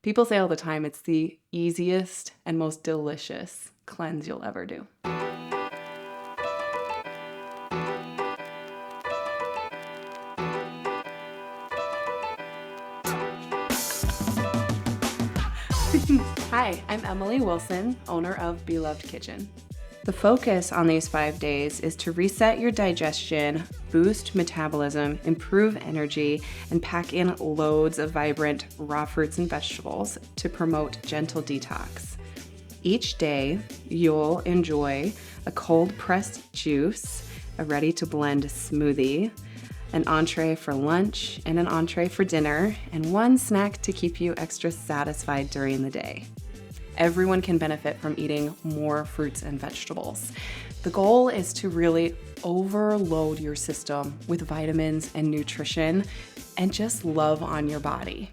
People say all the time it's the easiest and most delicious cleanse you'll ever do. Hi, I'm Emily Wilson, owner of Beloved Kitchen. The focus on these 5 days is to reset your digestion, boost metabolism, improve energy, and pack in loads of vibrant raw fruits and vegetables to promote gentle detox. Each day, you'll enjoy a cold-pressed juice, a ready-to-blend smoothie, an entree for lunch, and an entree for dinner, and one snack to keep you extra satisfied during the day. Everyone can benefit from eating more fruits and vegetables. The goal is to really overload your system with vitamins and nutrition and just love on your body.